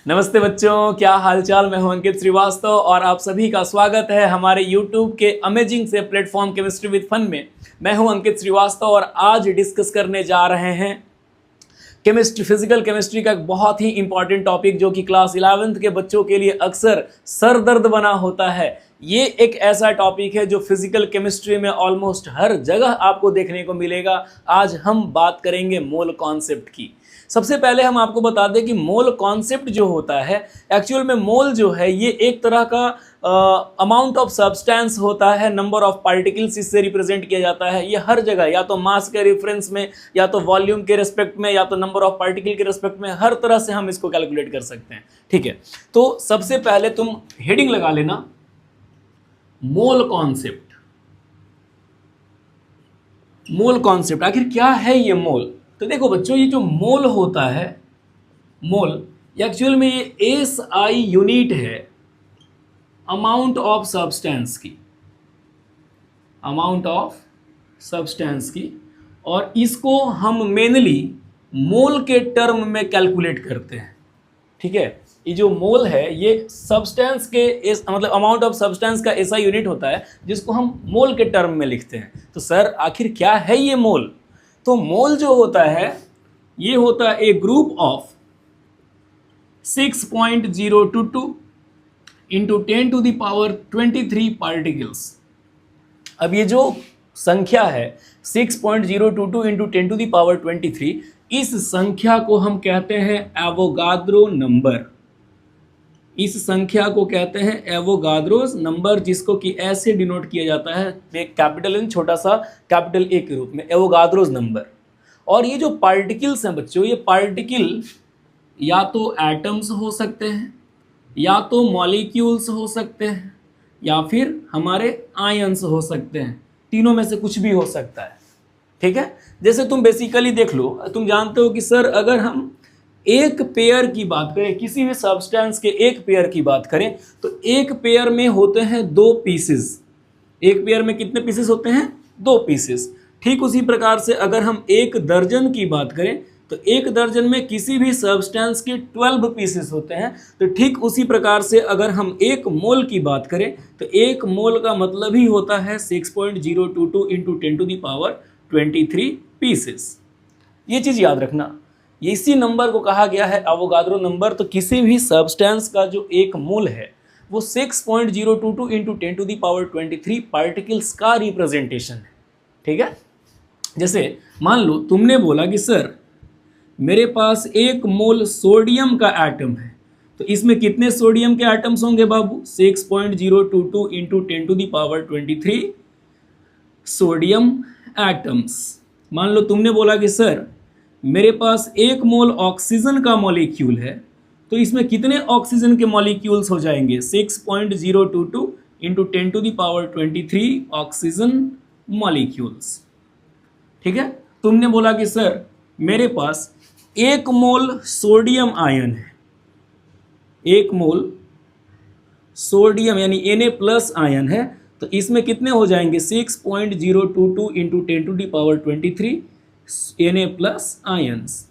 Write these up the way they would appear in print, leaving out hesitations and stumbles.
नमस्ते बच्चों, क्या हालचाल। मैं हूं अंकित श्रीवास्तव और आप सभी का स्वागत है हमारे YouTube के अमेजिंग से प्लेटफॉर्म केमिस्ट्री विद फन में। मैं हूं अंकित श्रीवास्तव और आज डिस्कस करने जा रहे हैं केमिस्ट्री, फिजिकल केमिस्ट्री का एक बहुत ही इंपॉर्टेंट टॉपिक जो कि क्लास 11th के बच्चों के लिए अक्सर सर दर्द बना होता है। ये एक ऐसा टॉपिक है जो फिजिकल केमिस्ट्री में ऑलमोस्ट हर जगह आपको देखने को मिलेगा। आज हम बात करेंगे मोल कॉन्सेप्ट की। सबसे पहले हम आपको बता दें कि मोल कॉन्सेप्ट जो होता है, एक्चुअल में मोल जो है ये एक तरह का अमाउंट ऑफ सब्सटेंस होता है, नंबर ऑफ पार्टिकल्स इससे रिप्रेजेंट किया जाता है। ये हर जगह या तो मास के रेफरेंस में, या तो वॉल्यूम के रेस्पेक्ट में, या तो नंबर ऑफ पार्टिकल के रेस्पेक्ट में, हर तरह से हम इसको कैलकुलेट कर सकते हैं। ठीक है, तो सबसे पहले तुम हेडिंग लगा लेना, मोल कॉन्सेप्ट। मोल कॉन्सेप्ट आखिर क्या है ये मोल? तो देखो बच्चों, ये जो मोल होता है, मोल एक्चुअल में ये SI यूनिट है अमाउंट ऑफ सब्सटेंस की, अमाउंट ऑफ सब्सटेंस की, और इसको हम मेनली मोल के टर्म में कैलकुलेट करते हैं। ठीक है, ये जो मोल है ये सब्सटेंस के मतलब अमाउंट ऑफ सब्सटेंस का SI यूनिट होता है जिसको हम मोल के टर्म में लिखते हैं। तो सर आखिर क्या है ये मोल? तो मोल जो होता है ये होता है ए ग्रुप ऑफ 6.022 इंटू 10⁻23 पार्टिकल्स। अब ये जो संख्या है 6.022 इंटू 10⁻23, इस संख्या को हम कहते हैं एवोगाद्रो नंबर। इस संख्या को कहते हैं एवोगाद्रोस नंबर, जिसको कि ऐसे डिनोट किया जाता है, एक कैपिटल एन छोटा सा कैपिटल ए के रूप में, एवोगाद्रोस नंबर। और ये जो पार्टिकल्स हैं बच्चों, ये पार्टिकल या तो एटम्स हो सकते हैं, या तो मॉलिक्यूल्स हो सकते हैं, या फिर हमारे आयंस हो सकते हैं। तीनों में से कुछ भी हो सकता है। ठीक है, जैसे तुम बेसिकली देख लो, तुम जानते हो कि सर अगर हम एक पेयर की बात करें, किसी भी सब्सटेंस के एक पेयर की बात करें, तो एक पेयर में होते हैं 2 पीसेस। एक पेयर में कितने पीसेस होते हैं? 2 पीसेस। ठीक उसी प्रकार से अगर हम एक दर्जन की बात करें तो एक दर्जन में किसी भी सब्सटेंस के 12 पीसेस होते हैं। तो ठीक उसी प्रकार से अगर हम एक मोल की बात करें तो एक मोल का मतलब ही होता है 6.022 इंटू 10⁻23 पीसेस। ये चीज़ याद रखना, इसी नंबर को कहा गया है एवोगाद्रो नंबर। तो किसी भी सब्सटेंस का जो एक मोल है वो 6.022 इंटू 10⁻23 पार्टिकल्स का रिप्रेजेंटेशन है। ठीक है, जैसे मान लो तुमने बोला कि सर मेरे पास 1 मोल सोडियम का एटम है, तो इसमें कितने सोडियम के एटम्स होंगे बाबू? 6.022 इंटू 10⁻23 सोडियम एटम्स। मान लो तुमने बोला कि सर मेरे पास 1 मोल ऑक्सीजन का मॉलिक्यूल है, तो इसमें कितने ऑक्सीजन के मॉलिक्यूल्स हो जाएंगे? 6.022 इंटू 10⁻23 ऑक्सीजन मॉलिक्यूल्स। ठीक है, तुमने बोला कि सर मेरे पास 1 मोल सोडियम आयन है, 1 मोल सोडियम यानी Na+ आयन है, तो इसमें कितने हो जाएंगे? 6.022 इंटू 10⁻23 Na+ आयंस।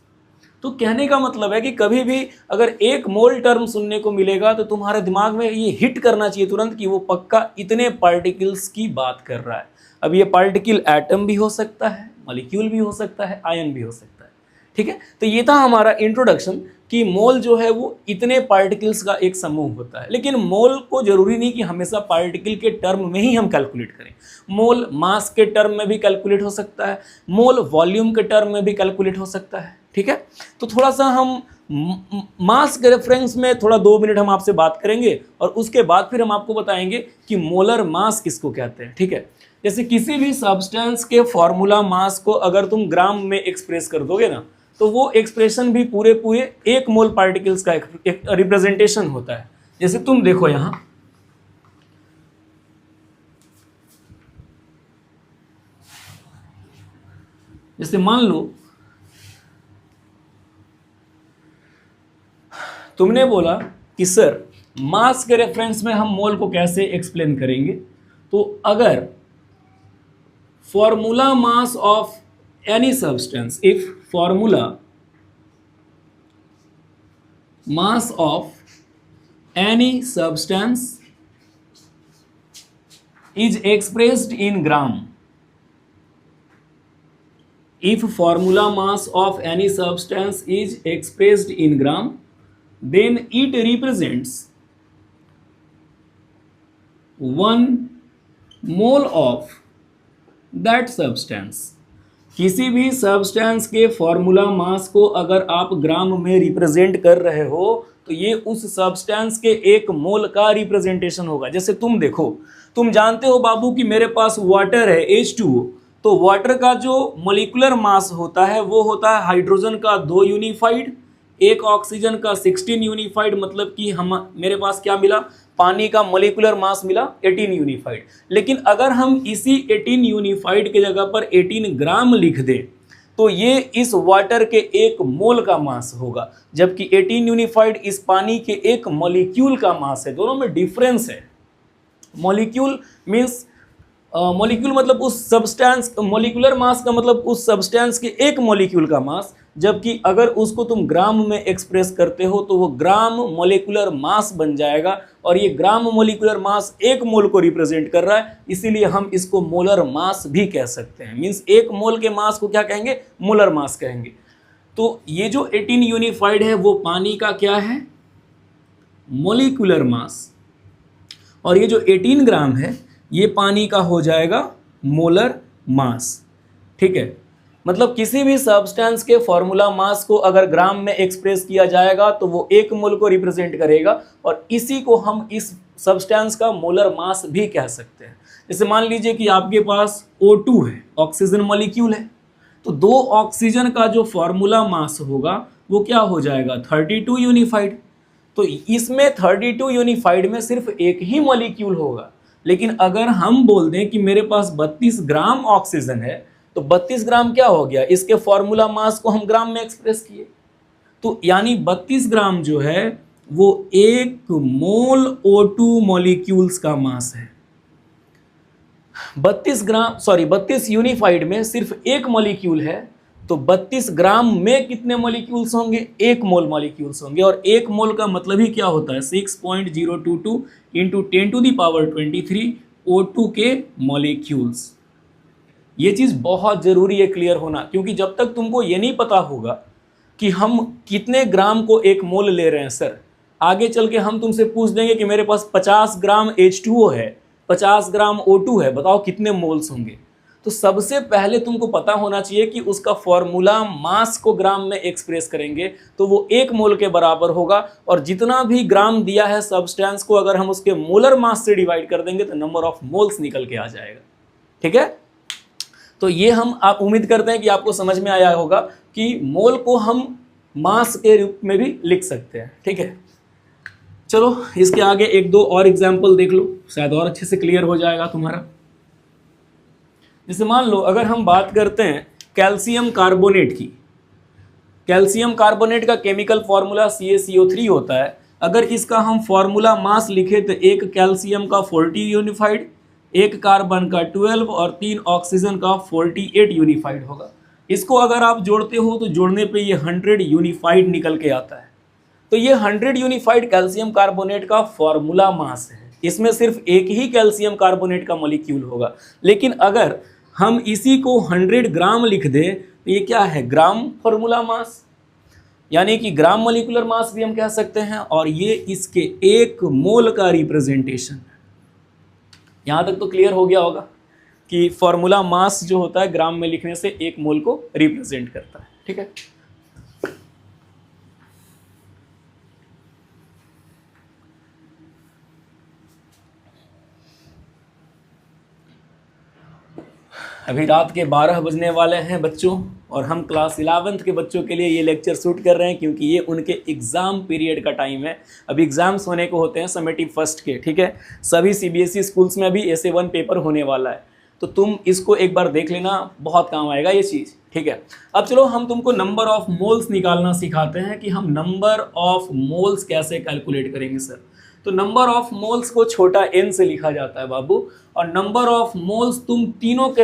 तो कहने का मतलब है कि कभी भी अगर 1 मोल टर्म सुनने को मिलेगा तो तुम्हारे दिमाग में ये हिट करना चाहिए तुरंत कि वो पक्का इतने पार्टिकल्स की बात कर रहा है। अब ये पार्टिकल एटम भी हो सकता है, मॉलिक्यूल भी हो सकता है, आयन भी हो सकता है। ठीक है, तो ये था हमारा इंट्रोडक्शन कि मोल जो है वो इतने पार्टिकल्स का एक समूह होता है। लेकिन मोल को जरूरी नहीं कि हमेशा पार्टिकल के टर्म में ही हम कैलकुलेट करें। मोल मास के टर्म में भी कैलकुलेट हो सकता है, मोल वॉल्यूम के टर्म में भी कैलकुलेट हो सकता है। ठीक है, तो थोड़ा सा हम मास के रेफरेंस में थोड़ा 2 मिनट हम आपसे बात करेंगे और उसके बाद फिर हम आपको बताएंगे कि मोलर मास किसको कहते हैं। ठीक है, जैसे किसी भी सब्सटेंस के फॉर्मूला मास को अगर तुम ग्राम में एक्सप्रेस कर दोगे ना, तो वो एक्सप्रेशन भी पूरे 1 मोल पार्टिकल्स का एक रिप्रेजेंटेशन होता है। जैसे तुम देखो यहाँ, जैसे मान लो तुमने बोला कि सर मास के रेफरेंस में हम मोल को कैसे एक्सप्लेन करेंगे, तो अगर formula mass of any substance, if formula mass of any substance is expressed in gram. If formula mass of any substance is expressed in gram, then it represents 1 mole of that substance. किसी भी substance के formula mass को अगर आप ग्राम में represent कर रहे हो तो ये उस सब्सटेंस के 1 मोल का रिप्रेजेंटेशन होगा। जैसे तुम देखो, तुम जानते हो बाबू कि मेरे पास वाटर है H2O, तो वाटर का जो मॉलिक्यूलर मास होता है वो होता है हाइड्रोजन का 2 यूनिफाइड, एक ऑक्सीजन का 16 यूनिफाइड, मतलब कि हम मेरे पास क्या मिला, पानी का मॉलिक्यूलर मास मिला 18 यूनिफाइड। लेकिन अगर हम इसी 18 यूनिफाइड के जगह पर 18 ग्राम लिख दें तो ये इस वाटर के 1 मोल का मास होगा, जबकि 18 यूनिफाइड इस पानी के 1 मॉलिक्यूल का मास है। दोनों में डिफरेंस है। मॉलिक्यूल मीन्स मॉलिक्यूल मतलब उस सब्सटेंस, मॉलिक्यूलर मास का मतलब उस सब्सटेंस के 1 मॉलिक्यूल का मास, जबकि अगर उसको तुम ग्राम में एक्सप्रेस करते हो तो वो ग्राम मॉलिक्यूलर मास बन जाएगा, और ये ग्राम मॉलिक्यूलर मास 1 मोल को रिप्रेजेंट कर रहा है, इसीलिए हम इसको मोलर मास भी कह सकते हैं। मीन्स 1 मोल के मास को क्या कहेंगे, मोलर मास कहेंगे। तो ये जो 18 यूनिफाइड है वो पानी का क्या है, मॉलिक्यूलर मास, और ये जो 18 ग्राम है ये पानी का हो जाएगा मोलर मास। ठीक है, मतलब किसी भी सब्सटेंस के फॉर्मूला मास को अगर ग्राम में एक्सप्रेस किया जाएगा तो वो 1 मोल को रिप्रेजेंट करेगा, और इसी को हम इस सब्सटेंस का मोलर मास भी कह सकते हैं। जैसे मान लीजिए कि आपके पास O2 है, ऑक्सीजन मॉलिक्यूल है, तो 2 ऑक्सीजन का जो फॉर्मूला मास होगा वो क्या हो जाएगा, 32 यूनिफाइड। तो इसमें 32 यूनिफाइड में सिर्फ एक ही मॉलिक्यूल होगा। लेकिन अगर हम बोल दें कि मेरे पास 32 ग्राम ऑक्सीजन है, तो 32 ग्राम क्या हो गया, इसके फॉर्मूला मास को हम ग्राम में एक्सप्रेस किए, तो यानी 32 ग्राम जो है वो 1 मोल O2 मॉलिक्यूल्स का मास है। 32 यूनिफाइड में सिर्फ 1 मॉलिक्यूल है, तो 32 ग्राम में कितने मॉलिक्यूल्स होंगे, 1 मोल मॉलिक्यूल्स होंगे। और 1 मोल का मतलब ही क्या होता है, 6.022 इंटू 10⁻23 O2 के मॉलिक्यूल्स। ये चीज़ बहुत ज़रूरी है क्लियर होना, क्योंकि जब तक तुमको ये नहीं पता होगा कि हम कितने ग्राम को 1 मोल ले रहे हैं सर, आगे चल के हम तुमसे पूछ देंगे कि मेरे पास 50 ग्राम H2O है, 50 ग्राम O2 है, बताओ कितने मोल्स होंगे। तो सबसे पहले तुमको पता होना चाहिए कि उसका फॉर्मूला मास को ग्राम में एक्सप्रेस करेंगे तो वो 1 मोल के बराबर होगा, और जितना भी ग्राम दिया है सब्सटेंस को अगर हम उसके मोलर मास से डिवाइड कर देंगे तो नंबर ऑफ मोल्स निकल के आ जाएगा। ठीक है, तो ये हम आप उम्मीद करते हैं कि आपको समझ में आया होगा कि मोल को हम मास के रूप में भी लिख सकते हैं। ठीक है, चलो इसके आगे 1-2 और एग्जाम्पल देख लो, शायद और अच्छे से क्लियर हो जाएगा तुम्हारा। जैसे मान लो अगर हम बात करते हैं कैल्शियम कार्बोनेट की, कैल्शियम कार्बोनेट का केमिकल फॉर्मूला CaCO3 होता है। अगर इसका हम फॉर्मूला मास लिखे तो 1 कैल्शियम का 40 यूनिफाइड, 1 कार्बन का 12 और 3 ऑक्सीजन का 48 यूनिफाइड होगा। इसको अगर आप जोड़ते हो तो जोड़ने पे ये 100 यूनिफाइड निकल के आता है। तो ये 100 यूनिफाइड कैल्शियम कार्बोनेट का फॉर्मूला मास है। इसमें सिर्फ एक ही कैल्शियम कार्बोनेट का मॉलिक्यूल होगा। लेकिन अगर हम इसी को 100 ग्राम लिख दें तो ये क्या है, ग्राम फॉर्मूला मास, यानी कि ग्राम मॉलिक्यूलर मास भी हम कह सकते हैं, और ये इसके 1 मोल का रिप्रेजेंटेशन है। यहाँ तक तो क्लियर हो गया होगा कि फॉर्मूला मास जो होता है ग्राम में लिखने से 1 मोल को रिप्रेजेंट करता है। ठीक है, अभी रात के 12 बजने वाले हैं बच्चों, और हम क्लास 11th के बच्चों के लिए ये लेक्चर शूट कर रहे हैं क्योंकि ये उनके एग्ज़ाम पीरियड का टाइम है। अभी एग्ज़ाम्स होने को होते हैं समेटिव फर्स्ट के। ठीक है, सभी CBSE स्कूल्स में अभी SA1 पेपर होने वाला है, तो तुम इसको एक बार देख लेना, बहुत काम आएगा ये चीज़। ठीक है, अब चलो हम तुमको नंबर ऑफ़ मोल्स निकालना सिखाते हैं कि हम नंबर ऑफ़ मोल्स कैसे कैलकुलेट करेंगे सर। तो नंबर ऑफ मोल्स को छोटा n से लिखा जाता है बाबू, और नंबर ऑफ मोल्स तुम तीनों के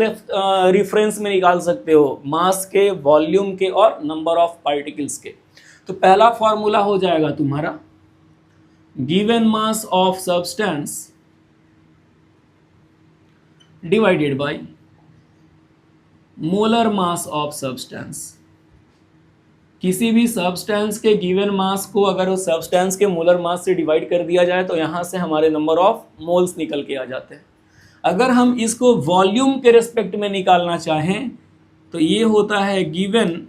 रेफरेंस में निकाल सकते हो, मास के, वॉल्यूम के और नंबर ऑफ पार्टिकल्स के। तो पहला फॉर्मूला हो जाएगा तुम्हारा given mass of substance divided by molar mass of substance. किसी भी सब्सटेंस के गिवन मास को अगर उस सब्सटेंस के मोलर मास से डिवाइड कर दिया जाए तो यहाँ से हमारे नंबर ऑफ मोल्स निकल के आ जाते हैं। अगर हम इसको वॉल्यूम के रिस्पेक्ट में निकालना चाहें तो ये होता है given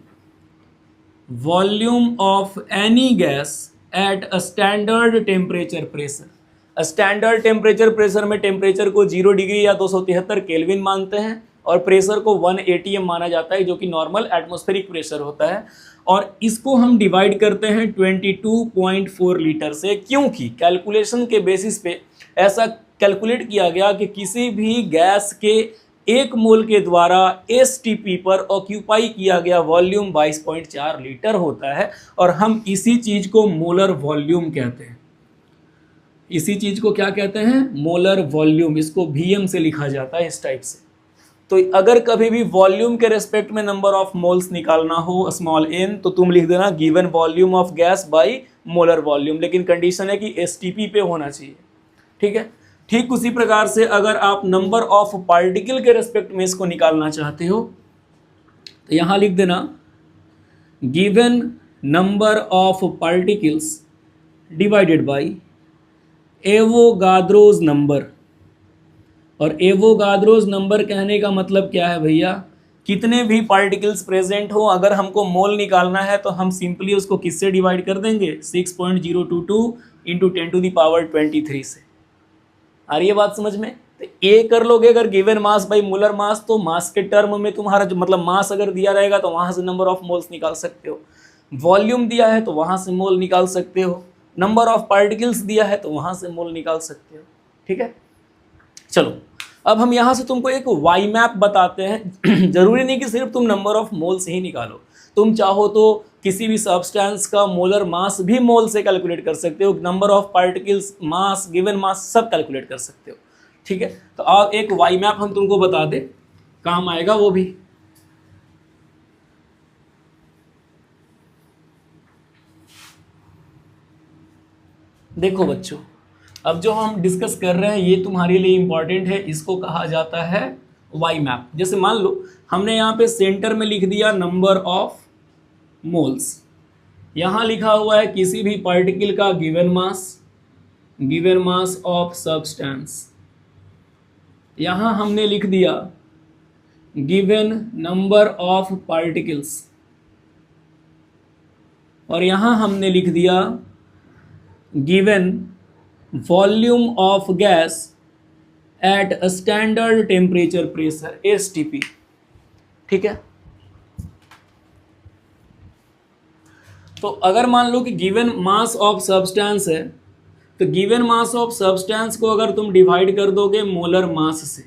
volume of any gas at a standard temperature pressure. Standard temperature pressure में टेम्परेचर को 0 डिग्री या 273 केल्विन मानते हैं और प्रेशर को 1 atm माना जाता है जो कि नॉर्मल एटमॉस्फेरिक प्रेशर होता है। और इसको हम डिवाइड करते हैं 22.4 लीटर से, क्योंकि कैलकुलेशन के बेसिस पे ऐसा कैलकुलेट किया गया कि किसी भी गैस के 1 मोल के द्वारा STP पर ऑक्यूपाई किया गया वॉल्यूम 22.4 लीटर होता है और हम इसी चीज़ को मोलर वॉल्यूम कहते हैं। इसी चीज़ को क्या कहते हैं? Molar volume. इसको VM से लिखा जाता है इस टाइप से। तो अगर कभी भी वॉल्यूम के रेस्पेक्ट में नंबर ऑफ मोल्स निकालना हो स्मॉल n तो तुम लिख देना given volume of gas bye molar volume, लेकिन कंडीशन है कि STP पे होना चाहिए। ठीक है। ठीक उसी प्रकार से अगर आप नंबर ऑफ पार्टिकल के रेस्पेक्ट में इसको निकालना चाहते हो तो यहाँ लिख देना given number of particles divided by Avogadro's number. और एवोगाद्रोज नंबर कहने का मतलब क्या है भैया? कितने भी पार्टिकल्स प्रेजेंट हो, अगर हमको मोल निकालना है तो हम सिंपली उसको किससे डिवाइड कर देंगे? 6.022 इंटू 10⁻23 से। आ रही है बात समझ में? तो ए कर लोगे अगर given mass by molar mass, तो मास के टर्म में तुम्हारा जो मतलब मास अगर दिया रहेगा तो वहाँ से नंबर ऑफ मोल्स निकाल सकते हो। वॉल्यूम दिया है तो वहाँ से मोल निकाल सकते हो। नंबर ऑफ पार्टिकल्स दिया है तो वहाँ से मोल निकाल सकते हो। ठीक है। चलो अब हम यहाँ से तुमको एक वाई मैप बताते हैं। जरूरी नहीं कि सिर्फ तुम नंबर ऑफ मोल्स ही निकालो, तुम चाहो तो किसी भी सब्सटेंस का मोलर मास भी मोल से कैलकुलेट कर सकते हो, number of particles, mass, given mass सब कैलकुलेट कर सकते हो। ठीक है। तो अब एक वाई मैप हम तुमको बता दे, काम आएगा वो भी। देखो बच्चों, अब जो हम डिस्कस कर रहे हैं ये तुम्हारे लिए इंपॉर्टेंट है, इसको कहा जाता है वाई मैप। जैसे मान लो हमने यहाँ पे सेंटर में लिख दिया नंबर ऑफ मोल्स, यहाँ लिखा हुआ है किसी भी पार्टिकल का गिवन मास ऑफ सब्सटेंस, यहाँ हमने लिख दिया गिवन नंबर ऑफ पार्टिकल्स और यहाँ हमने लिख दिया given volume of gas at a standard temperature pressure STP। ठीक है। तो अगर मान लो कि गिवन मास ऑफ सब्सटेंस है तो गिवन मास ऑफ सब्सटेंस को अगर तुम डिवाइड कर दोगे मोलर मास से,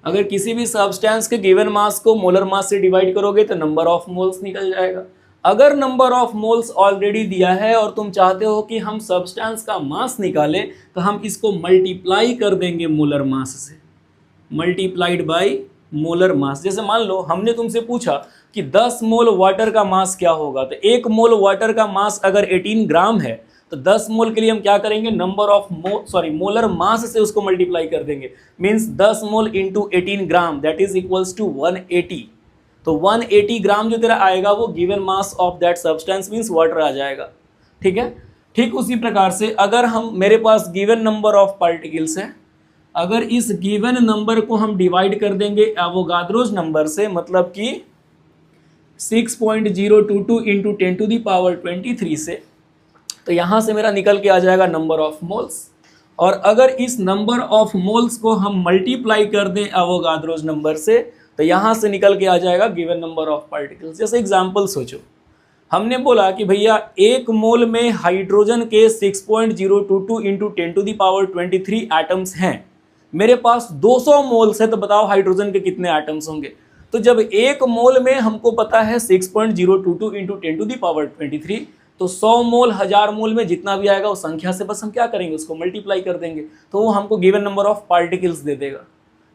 अगर किसी भी सब्सटेंस के गिवन मास को मोलर मास से डिवाइड करोगे तो नंबर ऑफ मोल्स निकल जाएगा। अगर नंबर ऑफ मोल्स ऑलरेडी दिया है और तुम चाहते हो कि हम सब्सटेंस का मास निकालें तो हम इसको मल्टीप्लाई कर देंगे मोलर मास से, मल्टीप्लाइड बाय मोलर मास। जैसे मान लो हमने तुमसे पूछा कि 10 मोल वाटर का मास क्या होगा, तो 1 मोल वाटर का मास अगर 18 ग्राम है तो 10 मोल के लिए हम क्या करेंगे? नंबर ऑफ मोलर मास से उसको मल्टीप्लाई कर देंगे। Means 10 mole into 18 gram that is equals to 180। तो 180 ग्राम जो तेरा आएगा वो given mass of that substance means water आ जाएगा। ठीक है। ठीक उसी प्रकार से अगर हम मेरे पास गिवन नंबर ऑफ पार्टिकल्स है, अगर इस गिवन नंबर को हम डिवाइड कर देंगे एवोगाद्रोज नंबर से, मतलब कि 6.022 इंटू 10⁻23 से, तो यहाँ से मेरा निकल के आ जाएगा नंबर ऑफ मोल्स। और अगर इस नंबर ऑफ मोल्स को हम मल्टीप्लाई कर दें एवोगाद्रोज नंबर से तो यहाँ से निकल के आ जाएगा गिवन नंबर ऑफ पार्टिकल्स। जैसे एग्जाम्पल सोचो, हमने बोला कि भैया 1 मोल में हाइड्रोजन के 6.022 इंटू 10⁻23 एटम्स हैं, मेरे पास 200 मोल्स है, तो बताओ हाइड्रोजन के कितने एटम्स होंगे? तो जब 1 मोल में हमको पता है 6.022 इंटू 10⁻23, तो 100 मोल 1000 मोल में जितना भी आएगा उस संख्या से बस हम क्या करेंगे? उसको मल्टीप्लाई कर देंगे, तो वो हमको given number of particles they देगा।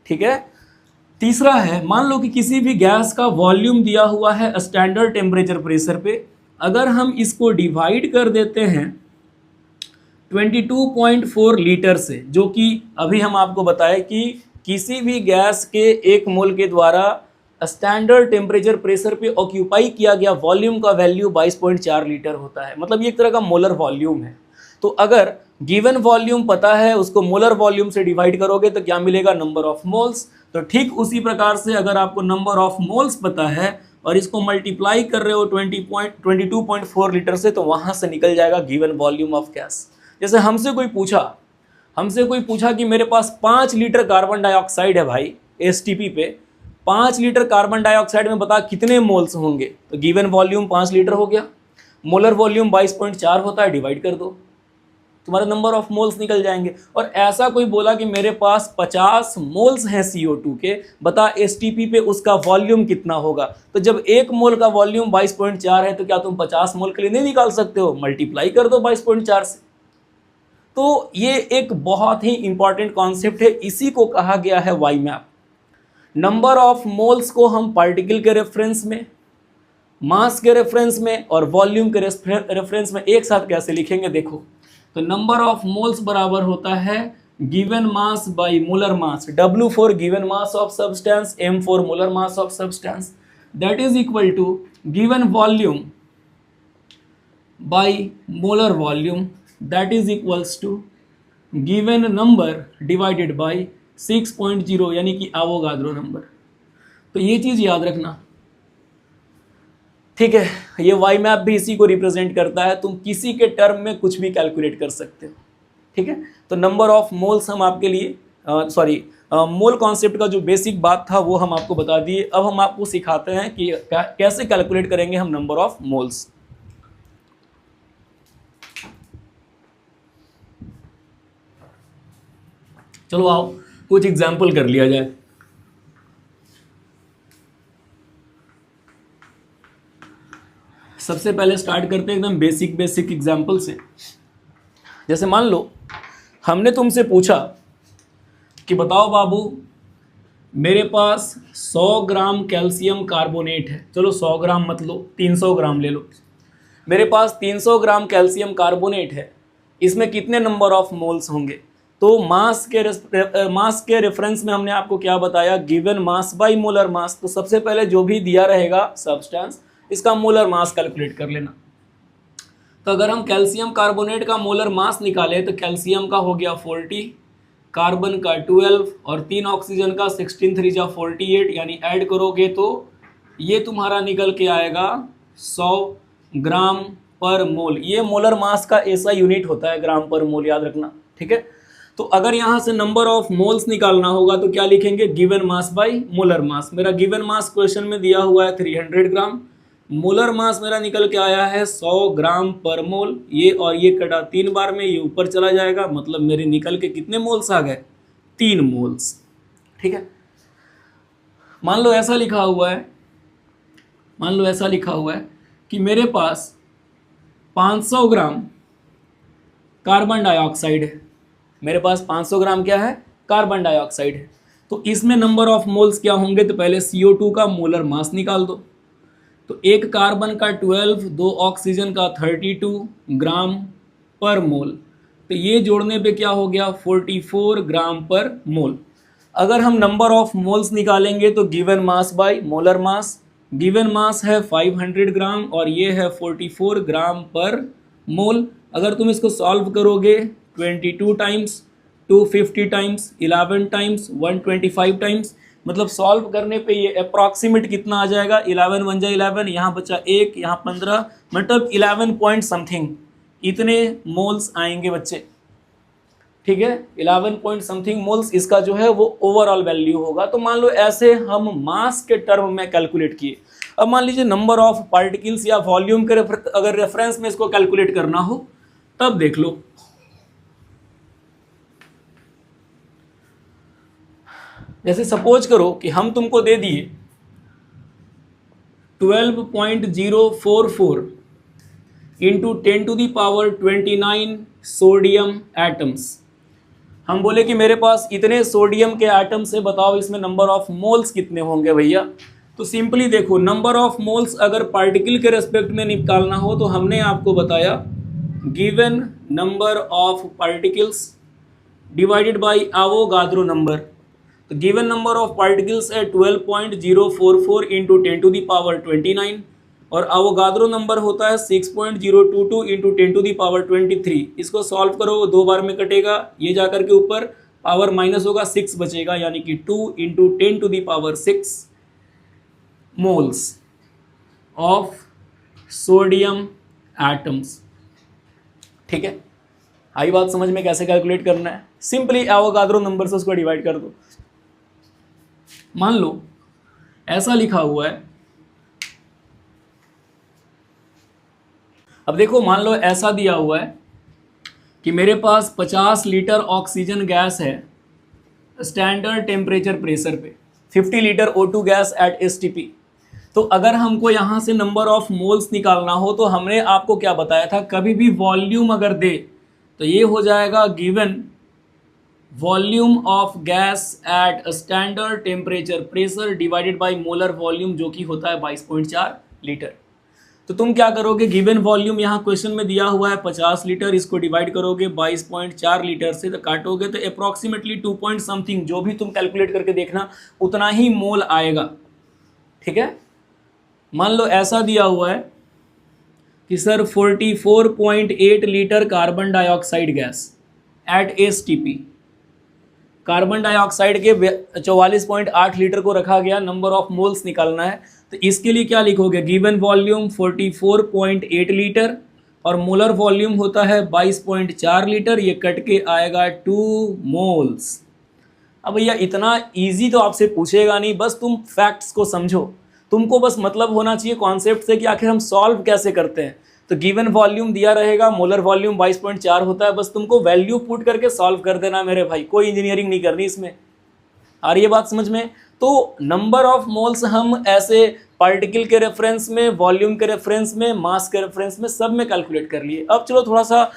ठीक है। तीसरा है, मान लो कि किसी भी गैस का वॉल्यूम दिया हुआ है स्टैंडर्ड टेम्परेचर प्रेशर पे, अगर हम इसको डिवाइड कर देते हैं 22.4 लीटर से, जो कि अभी हम आपको बताए कि किसी भी गैस के 1 मोल के द्वारा स्टैंडर्ड टेम्परेचर प्रेशर पे ऑक्यूपाई किया गया वॉल्यूम का वैल्यू 22.4 लीटर होता है, मतलब ये एक तरह का मोलर वॉल्यूम है। तो अगर गिवन वॉल्यूम पता है, उसको मोलर वॉल्यूम से डिवाइड करोगे तो क्या मिलेगा, नंबर ऑफ मोल्स। तो ठीक उसी प्रकार से अगर आपको नंबर ऑफ मोल्स पता है और इसको मल्टीप्लाई कर रहे हो 22.4 लीटर से, तो वहाँ से निकल जाएगा गिवन वॉल्यूम ऑफ गैस। जैसे हमसे कोई पूछा कि मेरे पास 5 लीटर कार्बन डाइऑक्साइड है भाई एसटीपी पे, 5 लीटर कार्बन डाइऑक्साइड में बता कितने मोल्स होंगे, तो गिवन वॉल्यूम 5 लीटर हो गया, मोलर वॉल्यूम 22.4 होता है, डिवाइड कर दो, तुम्हारा नंबर ऑफ मोल्स निकल जाएंगे। और ऐसा कोई बोला कि मेरे पास 50 मोल्स हैं CO2 के, बता एसटीपी पे उसका वॉल्यूम कितना होगा। तो जब 1 मोल का वॉल्यूम 22.4 है तो क्या तुम 50 मोल के लिए नहीं निकाल सकते हो, मल्टीप्लाई कर दो 22.4 से। तो ये एक बहुत ही इंपॉर्टेंट कॉन्सेप्ट है, इसी को कहा गया है y map. Number of moles को हम पार्टिकल के रेफरेंस में, मास के रेफरेंस में और वॉल्यूम के रेफरेंस में एक साथ कैसे लिखेंगे देखो। तो नंबर ऑफ मोल्स बराबर होता है given mass by molar mass, W for given mass of substance, M for molar mass of substance, that is equal to given volume by molar volume, that is equals to given number divided by 6.0 यानी कि Avogadro number. तो ये चीज़ याद रखना, ठीक है। ये Y map भी इसी को रिप्रेजेंट करता है, तुम किसी के टर्म में कुछ भी कैलकुलेट कर सकते हो, ठीक है। तो नंबर ऑफ मोल्स हम आपके लिए मोल कॉन्सेप्ट का जो बेसिक बात था वो हम आपको बता दिए। अब हम आपको सिखाते हैं कि कैसे कैलकुलेट करेंगे हम नंबर ऑफ मोल्स। चलो आओ कुछ एग्जाम्पल कर लिया जाए। सबसे पहले स्टार्ट करते हैं एकदम बेसिक एग्जाम्पल से। जैसे मान लो हमने तुमसे पूछा कि बताओ बाबू मेरे पास 100 ग्राम कैल्शियम कार्बोनेट है, चलो 100 ग्राम मत लो, 300 ग्राम ले लो। मेरे पास 300 ग्राम कैल्शियम कार्बोनेट है, इसमें कितने नंबर ऑफ मोल्स होंगे। तो मास के रेफरेंस में हमने आपको क्या बताया, गिवन मास बाय मोलर मास। तो सबसे पहले जो भी दिया रहेगा सब्सटेंस, इसका मोलर मास कैलकुलेट कर लेना। तो अगर हम कैल्शियम कार्बोनेट का मोलर मास निकालें तो कैल्शियम का हो गया 40, कार्बन का 12 और 3 ऑक्सीजन का 16 3 जा 48, यानी ऐड करोगे तो ये तुम्हारा निकल के आएगा 100 ग्राम पर मोल। ये मोलर मास का ऐसा यूनिट होता है, ग्राम पर मोल, याद रखना, ठीक है। तो अगर यहाँ से नंबर ऑफ मोल्स निकालना होगा तो क्या लिखेंगे, गिवन मास बाय मोलर मास। मेरा गिवन मास क्वेश्चन में दिया हुआ है 300 ग्राम, मोलर मास मेरा निकल के आया है 100 ग्राम पर मोल। ये और ये कटा 3 बार में, ये ऊपर चला जाएगा, मतलब मेरे निकल के कितने मोल्स आ गए, 3 मोल्स, ठीक है। मान लो ऐसा लिखा हुआ है कि मेरे पास 500 ग्राम कार्बन डाइऑक्साइड है, मेरे पास 500 ग्राम क्या है, कार्बन डाइऑक्साइड है। तो इसमें नंबर ऑफ मोल्स क्या होंगे, तो पहले CO2 का मोलर मास निकाल दो। तो एक कार्बन का 12, 2 ऑक्सीजन का 32 ग्राम पर मोल, तो ये जोड़ने पे क्या हो गया, 44 ग्राम पर मोल। अगर हम नंबर ऑफ मोल्स निकालेंगे तो given mass by molar mass, given mass है 500 ग्राम और ये है 44 ग्राम पर मोल। अगर तुम इसको सॉल्व करोगे 22 टाइम्स, 250 टाइम्स, 11 टाइम्स, 125 टाइम्स, मतलब सॉल्व करने पे ये अप्रॉक्सीमेट कितना आ जाएगा, 11 1 जा 11, यहाँ बचा 1, यहाँ 15, मतलब 11 पॉइंट समथिंग इतने मोल्स आएंगे बच्चे, ठीक है। 11 पॉइंट समथिंग मोल्स इसका जो है वो ओवरऑल वैल्यू होगा। तो मान लो ऐसे हम मास के टर्म में कैलकुलेट किए। अब मान लीजिए नंबर ऑफ पार्टिकल्स या वॉल्यूम के अगर रेफरेंस में इसको कैलकुलेट करना हो तब देख लो। जैसे सपोज करो कि हम तुमको दे दिए 12.044 इंटू 10⁻29 सोडियम एटम्स। हम बोले कि मेरे पास इतने सोडियम के एटम से बताओ इसमें नंबर ऑफ मोल्स कितने होंगे भैया। तो सिंपली देखो, नंबर ऑफ मोल्स अगर पार्टिकल के रेस्पेक्ट में निकालना हो तो हमने आपको बताया given number of particles divided bye Avogadro number. तो गिवन नंबर ऑफ पार्टिकल्स है 12.044 इंटू 10⁻29 और एवोगाद्रो नंबर होता है 6.022 इंटू 10⁻23। इसको सॉल्व करो, 2 बार में कटेगा, ये जाकर के ऊपर पावर माइनस होगा, 6 बचेगा, यानी कि 2 into 10⁻6 moles of sodium atoms. ठीक है, आई बात समझ में? कैसे कैलकुलेट करना है? सिंपली एवोगाद्रो नंबर से उसको डिवाइड कर दो। मान लो ऐसा लिखा हुआ है, अब देखो मान लो ऐसा दिया हुआ है कि मेरे पास 50 लीटर ऑक्सीजन गैस है स्टैंडर्ड टेम्परेचर प्रेशर पे, 50 litre O2 gas at STP। तो अगर हमको यहाँ से नंबर ऑफ मोल्स निकालना हो तो हमने आपको क्या बताया था, कभी भी वॉल्यूम अगर दे तो ये हो जाएगा given volume of gas at standard temperature pressure divided by molar volume, जो कि होता है 22.4 लीटर। तो तुम क्या करोगे, गिवन वॉल्यूम यहाँ क्वेश्चन में दिया हुआ है 50 लीटर, इसको डिवाइड करोगे 22.4 लीटर से, तो काटोगे तो अप्रॉक्सीमेटली 2 पॉइंट समथिंग, जो भी तुम कैलकुलेट करके देखना उतना ही मोल आएगा। ठीक है, मान लो ऐसा दिया हुआ है कि sir 44.8 litre carbon dioxide gas at STP, carbon dioxide के 44.8 लीटर को रखा गया, नंबर ऑफ मोल्स निकालना है। तो इसके लिए क्या लिखोगे, गिवन वॉल्यूम 44.8 लीटर और मोलर वॉल्यूम होता है 22.4 लीटर, ये कट के आएगा 2 मोल्स। अब भैया इतना इजी तो आपसे पूछेगा नहीं, बस तुम फैक्ट्स को समझो, तुमको बस मतलब होना चाहिए कॉन्सेप्ट से कि आखिर हम सॉल्व कैसे करते हैं। तो गिवन वॉल्यूम दिया रहेगा, मोलर वॉल्यूम 22.4 होता है, बस तुमको वैल्यू पुट करके सॉल्व कर देना मेरे भाई, कोई इंजीनियरिंग नहीं करनी इसमें। आ रही है बात समझ में? तो नंबर ऑफ मोल्स हम ऐसे पार्टिकल के रेफरेंस में, वॉल्यूम के रेफरेंस में, मास के रेफरेंस में, सब में कैलकुलेट कर लिए। अब चलो थोड़ा सा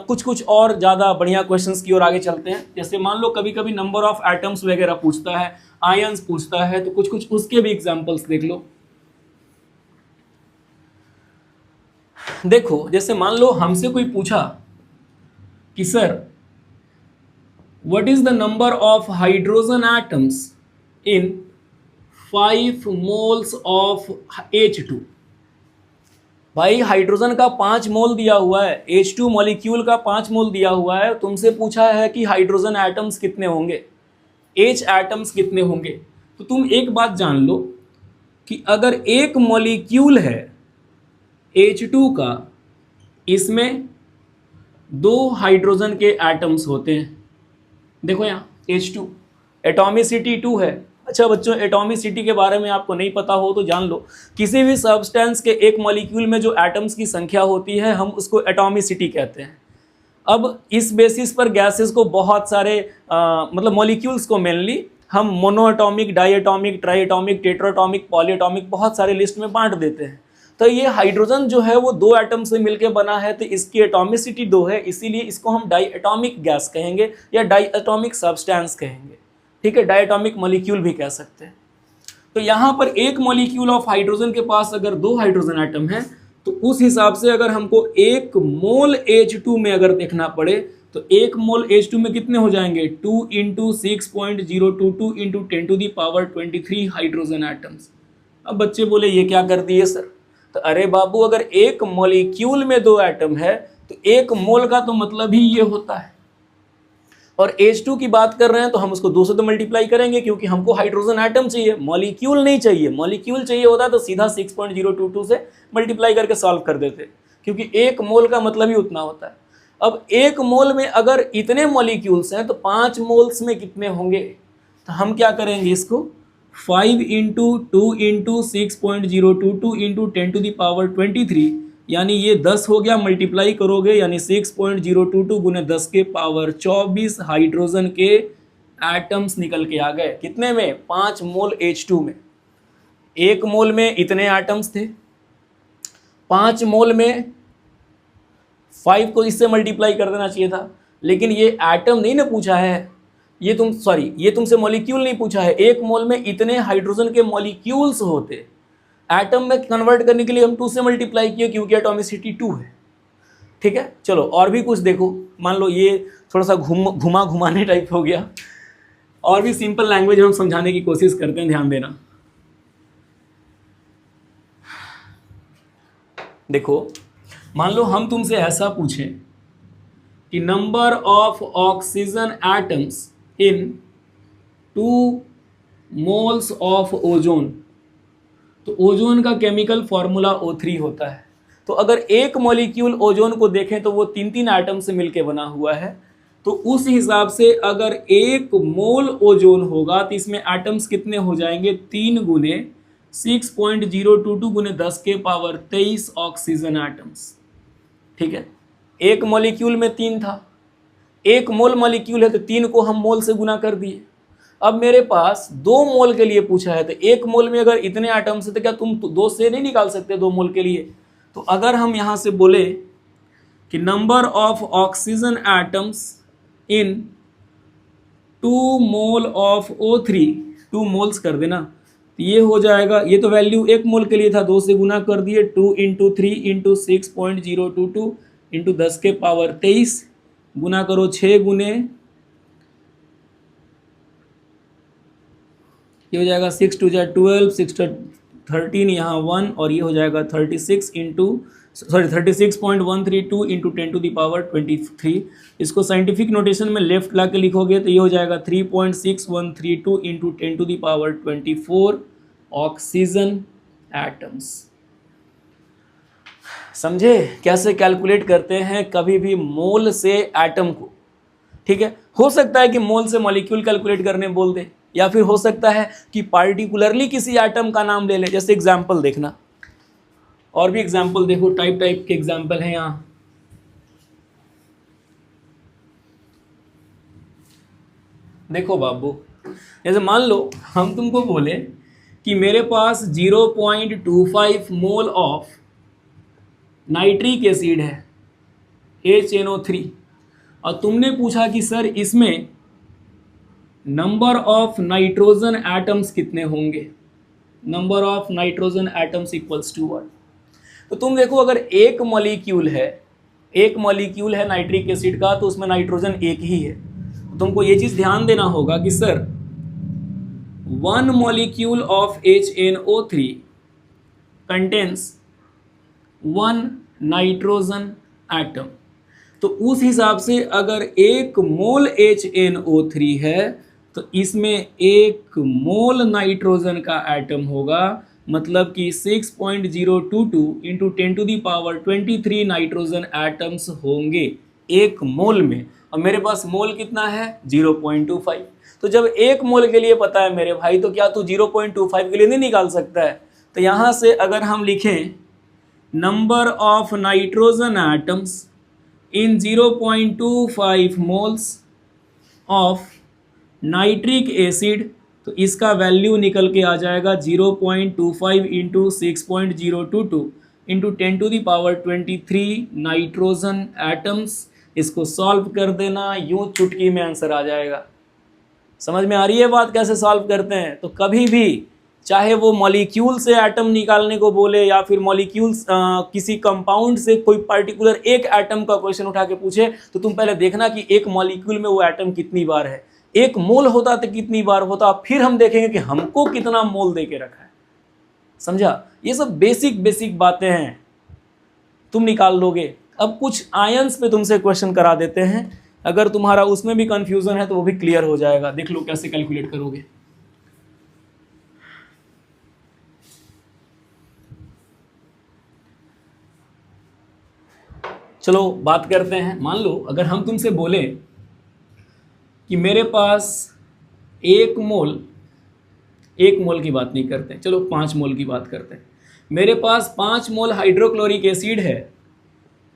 कुछ और ज़्यादा बढ़िया क्वेश्चंस की ओर आगे चलते हैं। जैसे मान लो कभी कभी नंबर ऑफ एटम्स वगैरह पूछता है, आयंस पूछता है, तो कुछ उसके भी एग्जाम्पल्स देख लो। देखो जैसे मान लो हमसे कोई पूछा कि sir what is the number of hydrogen atoms in 5 moles of H2। भाई हाइड्रोजन का 5 मोल दिया हुआ है, H2 मॉलिक्यूल का 5 मोल दिया हुआ है, तुमसे पूछा है कि हाइड्रोजन एटम्स कितने होंगे, H एटम्स कितने होंगे। तो तुम एक बात जान लो कि अगर एक मॉलिक्यूल है H2 का, इसमें 2 हाइड्रोजन के एटम्स होते हैं। देखो यहाँ H2 एटॉमिसिटी 2 है। अच्छा बच्चों, एटॉमिसिटी के बारे में आपको नहीं पता हो तो जान लो, किसी भी सब्सटेंस के एक मॉलिक्यूल में जो एटम्स की संख्या होती है हम उसको एटॉमिसिटी कहते हैं। अब इस बेसिस पर गैसेस को बहुत सारे मतलब मॉलिक्यूल्स को मेनली हम मोनोएटॉमिक, डाईएटॉमिक, ट्राईएटॉमिक, टेट्राटॉमिक, पॉलीएटॉमिक बहुत सारे लिस्ट में बांट देते हैं। तो ये हाइड्रोजन जो है वो 2 एटम से मिलकर बना है, तो इसकी एटॉमिसिटी 2 है, इसीलिए इसको हम डाईएटॉमिक गैस कहेंगे या डाईएटॉमिक सब्सटेंस कहेंगे। ठीक है, डाईएटॉमिक मॉलिक्यूल भी कह सकते हैं। तो यहाँ पर एक मॉलिक्यूल ऑफ हाइड्रोजन के पास अगर 2 हाइड्रोजन एटम है तो उस हिसाब से अगर हमको 1 मोल H2 में अगर देखना पड़े तो 1 मोल H2 में कितने हो जाएंगे, 2 इंटू 6.022 इंटू 10⁻23 हाइड्रोजन एटम्स। अब बच्चे बोले ये क्या कर दिए सर, तो अरे बाबू अगर एक मॉलिक्यूल में 2 एटम है तो 1 मोल का तो मतलब ही ये होता है। और H2 की बात कर रहे हैं तो हम उसको 2 से तो मल्टीप्लाई करेंगे, क्योंकि हमको हाइड्रोजन एटम चाहिए, मॉलिक्यूल नहीं चाहिए। मॉलिक्यूल चाहिए होता तो सीधा 6.022 से मल्टीप्लाई करके सॉल्व कर देते, क्योंकि 1 मोल का मतलब ही उतना होता है। अब 1 मोल में अगर इतने मॉलिक्यूल्स हैं तो 5 मोल्स में कितने होंगे, तो हम क्या करेंगे इसको 5 इंटू 2 इंटू 6.022 इंटू 10⁻23, यानी ये 10 हो गया, मल्टीप्लाई करोगे यानी 6.022 गुने 10 के पावर 24 हाइड्रोजन के एटम्स निकल के आ गए। कितने में, 5 मोल H2 में। 1 मोल में इतने एटम्स थे, 5 मोल में 5 को इससे मल्टीप्लाई कर देना चाहिए था, लेकिन ये एटम नहीं ना पूछा है, ये तुमसे मॉलिक्यूल नहीं पूछा है, एक मोल में इतने हाइड्रोजन के मॉलिक्यूल्स होते, एटम में कन्वर्ट करने के लिए हम 2 से मल्टीप्लाई किए क्योंकि एटॉमिसिटी 2 है। ठीक है, चलो और भी कुछ देखो। मान लो ये थोड़ा सा घुमाने टाइप हो गया, और भी सिंपल लैंग्वेज हम समझाने की कोशिश करते हैं, ध्यान देना। देखो, मान लो हम तुमसे ऐसा पूछें कि number of oxygen atoms in 2 moles of ozone, तो ओजोन का केमिकल फॉर्मूला O3 होता है। तो अगर एक मॉलिक्यूल ओजोन को देखें तो वो 3 एटम से मिलकर बना हुआ है, तो उस हिसाब से अगर 1 मोल ओजोन होगा तो इसमें एटम्स कितने हो जाएंगे, 3 गुने 6.022 गुने 10 के पावर 23 ऑक्सीजन एटम्स। ठीक है, एक मॉलिक्यूल में 3 था, 1 मोल मॉलिक्यूल है तो 3 को हम मोल से गुना कर दिए। अब मेरे पास 2 मोल के लिए पूछा है, तो 1 मोल में अगर इतने एटम्स है तो क्या तुम 2 से नहीं निकाल सकते 2 मोल के लिए? तो अगर हम यहाँ से बोले कि number of oxygen atoms in 2 mole of O3, 2 moles कर देना, तो ये हो जाएगा, ये तो वैल्यू 1 मोल के लिए था, 2 से गुना कर दिए, 2 × 3 × 6.022 × 10 के पावर 23 गुना करो 6 गुने, ये हो जाएगा 6 2 जा 12, 6 13, यहाँ 1, और ये हो जाएगा 36.132 इंटू 10⁻23। इसको साइंटिफिक नोटेशन में लेफ्ट ला के लिखोगे तो ये हो जाएगा 3.6132 इंटू 10⁻24 ऑक्सीजन एटम्स। समझे कैसे कैलकुलेट करते हैं कभी भी मोल से एटम को? ठीक है, हो सकता है कि मोल से मॉलिक्यूल कैलकुलेट करने बोल दे, या फिर हो सकता है कि पार्टिकुलरली किसी एटम का नाम ले ले। जैसे एग्जाम्पल देखना, और भी एग्जाम्पल देखो, टाइप के एग्जाम्पल हैं यहाँ। देखो बाबू, जैसे मान लो हम तुमको बोले कि मेरे पास 0.25 मोल ऑफ नाइट्रिक एसिड है HNO3, और तुमने पूछा कि सर इसमें नंबर ऑफ नाइट्रोजन एटम्स कितने होंगे, number of nitrogen atoms equals to what? तो तुम देखो, अगर एक मॉलिक्यूल है नाइट्रिक एसिड का, तो उसमें नाइट्रोजन एक ही है। तो तुमको ये चीज़ ध्यान देना होगा कि sir 1 molecule of HNO3 contains 1 nitrogen atom. तो उस हिसाब से अगर 1 मोल HNO3 है तो इसमें 1 मोल नाइट्रोजन का एटम होगा, मतलब कि 6.022 इंटू 10⁻23 नाइट्रोजन एटम्स होंगे 1 मोल में। और मेरे पास मोल कितना है 0.25। तो जब 1 मोल के लिए पता है मेरे भाई, तो क्या तू 0.25 के लिए नहीं निकाल सकता है? तो यहाँ से अगर हम लिखें number of nitrogen atoms in 0.25 moles of nitric acid, तो इसका वैल्यू निकल के आ जाएगा 0.25 इंटू 6.022 इंटू 10⁻23 नाइट्रोजन एटम्स। इसको सॉल्व कर देना, यूं चुटकी में आंसर आ जाएगा। समझ में आ रही है बात कैसे सॉल्व करते हैं? तो कभी भी चाहे वो मॉलिक्यूल से एटम निकालने को बोले या फिर मॉलिक्यूल्स किसी कंपाउंड से कोई पर्टिकुलर एक एटम का क्वेश्चन उठा के पूछे, तो तुम पहले देखना कि एक मॉलिक्यूल में वो एटम कितनी बार है, 1 मोल होता तो कितनी बार होता, फिर हम देखेंगे कि हमको कितना मोल दे के रखा है। समझा? ये सब बेसिक बातें हैं, तुम निकाल लोगे। अब कुछ आयंस पे तुमसे क्वेश्चन करा देते हैं, अगर तुम्हारा उसमें भी कंफ्यूजन है तो वो भी क्लियर हो जाएगा। देख लो कैसे कैलकुलेट करोगे। चलो बात करते हैं। मान लो अगर हम तुमसे बोले कि मेरे पास 1 मोल की बात नहीं करते, चलो 5 मोल की बात करते हैं। मेरे पास 5 मोल हाइड्रोक्लोरिक एसिड है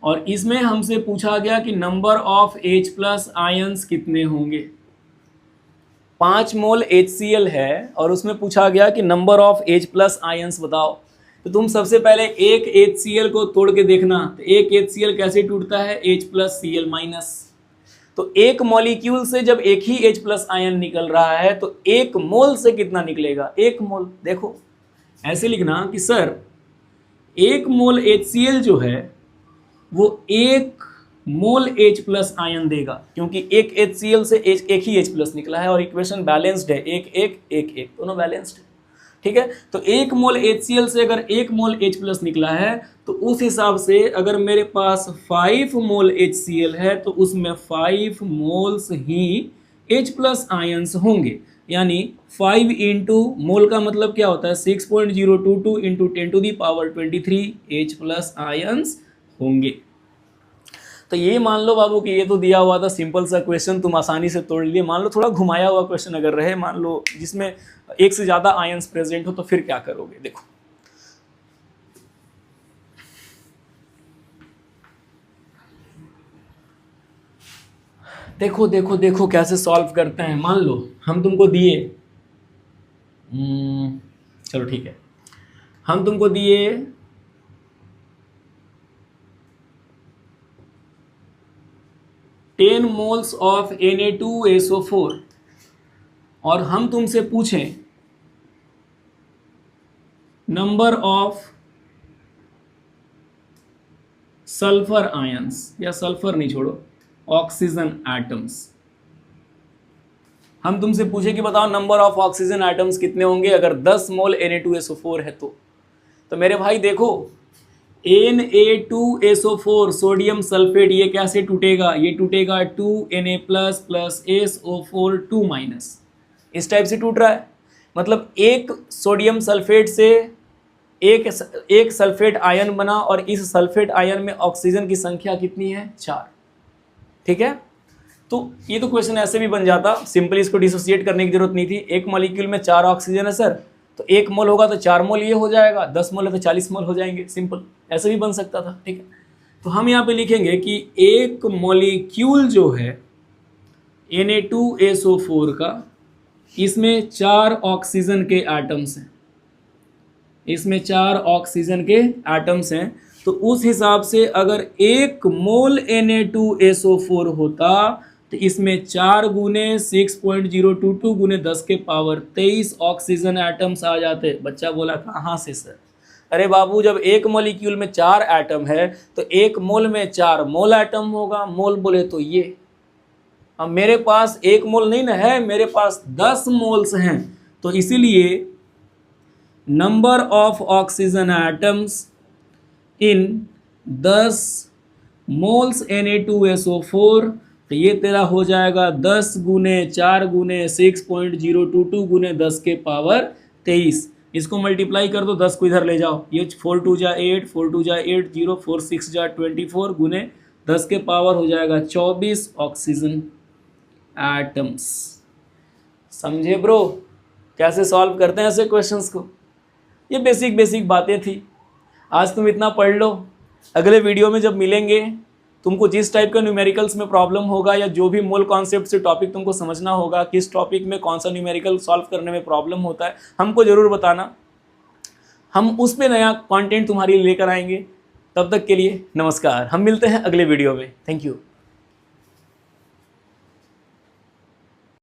और इसमें हमसे पूछा गया कि नंबर ऑफ H+ आयंस कितने होंगे। 5 मोल HCl है और उसमें पूछा गया कि नंबर ऑफ H+ आयंस बताओ। तो तुम सबसे पहले एक HCl को तोड़ के देखना, तो एक HCl कैसे टूटता है, H+Cl-। तो एक मॉलिक्यूल से जब एक ही H प्लस आयन निकल रहा है तो एक मोल से कितना निकलेगा, एक मोल। देखो ऐसे लिखना कि सर एक मोल HCl जो है वो एक मोल H प्लस आयन देगा, क्योंकि एक HCl से एक ही H प्लस निकला है और इक्वेशन बैलेंस्ड है, एक एक एक एक दोनों बैलेंस्ड है। ठीक है, तो एक मोल HCl से अगर एक मोल H प्लस निकला है तो उस हिसाब से अगर मेरे पास 5 मोल HCl है तो उसमें 5 मोल्स ही H प्लस आयन्स होंगे, यानी 5 इंटू मोल का मतलब क्या होता है 6.022 इंटू 10⁻23 H प्लस आयन्स होंगे। तो ये मान लो बाबू कि ये तो दिया हुआ था सिंपल सा क्वेश्चन, तुम आसानी से तोड़ लिए। मान लो थोड़ा घुमाया हुआ क्वेश्चन अगर रहे, मान लो जिसमें एक से ज़्यादा आयन्स प्रेजेंट हो, तो फिर क्या करोगे। देखो देखो देखो देखो कैसे सॉल्व करते हैं। मान लो हम तुमको दिए, चलो ठीक है, हम तुमको दिए 10 मोल्स ऑफ Na2SO4 और हम तुमसे पूछें नंबर ऑफ सल्फर आयंस, या सल्फर नहीं छोड़ो ऑक्सीजन एटम्स। हम तुमसे पूछे कि बताओ नंबर ऑफ ऑक्सीजन एटम्स कितने होंगे अगर 10 मोल Na2SO4 है तो मेरे भाई देखो Na2SO4 सोडियम सल्फेट ये कैसे टूटेगा, ये टूटेगा 2Na plus plus SO4 2 minus, इस टाइप से टूट रहा है। मतलब एक सोडियम सल्फेट से एक सल्फेट आयन बना और इस सल्फेट आयन में ऑक्सीजन की संख्या कितनी है 4। ठीक है, तो ये तो क्वेश्चन ऐसे भी बन जाता, सिंपली इसको डिसोसिएट करने की जरूरत नहीं थी। एक मॉलिक्यूल में 4 ऑक्सीजन है सर, तो 1 मोल होगा तो 4 मोल ये हो जाएगा, 10 मोल है तो 40 मोल हो जाएंगे, सिंपल ऐसे भी बन सकता था। ठीक है, तो हम यहाँ पे लिखेंगे कि एक मॉलिक्यूल जो है Na2SO4 का, इसमें 4 ऑक्सीजन के एटम्स हैं, इसमें 4 ऑक्सीजन के एटम्स हैं, तो उस हिसाब से अगर 1 मोल Na2SO4 होता तो इसमें 4 गुने 6.022 गुने 10 के पावर 23 ऑक्सीजन एटम्स आ जाते। बच्चा बोला कहाँ से सर? अरे बाबू जब एक मॉलिक्यूल में 4 एटम है तो 1 मोल में 4 मोल एटम होगा, मोल बोले तो ये। अब मेरे पास 1 मोल नहीं ना है, मेरे पास 10 मोल्स हैं, तो इसीलिए number of oxygen atoms in 10 moles Na2SO4, तो ये तेरा हो जाएगा 10 गुने 4 गुने 6.022 गुने 10 के पावर 23। इसको मल्टीप्लाई कर दो, 10 को इधर ले जाओ, ये 4 2 जा 8, 4 2 जा 8, 0 4 6 जा 24 गुने 10 के पावर हो जाएगा 24 ऑक्सीजन एटम्स। समझे ब्रो कैसे सॉल्व करते हैं ऐसे क्वेश्चंस को? ये बेसिक बातें थी, आज तुम इतना पढ़ लो। अगले वीडियो में जब मिलेंगे, तुमको जिस टाइप का न्यूमेरिकल्स में प्रॉब्लम होगा या जो भी मोल कॉन्सेप्ट से टॉपिक तुमको समझना होगा, किस टॉपिक में कौन सा न्यूमेरिकल सॉल्व करने में प्रॉब्लम होता है, हमको ज़रूर बताना, हम उस पर नया कंटेंट तुम्हारे लिए लेकर आएंगे। तब तक के लिए नमस्कार, हम मिलते हैं अगले वीडियो में। Thank you.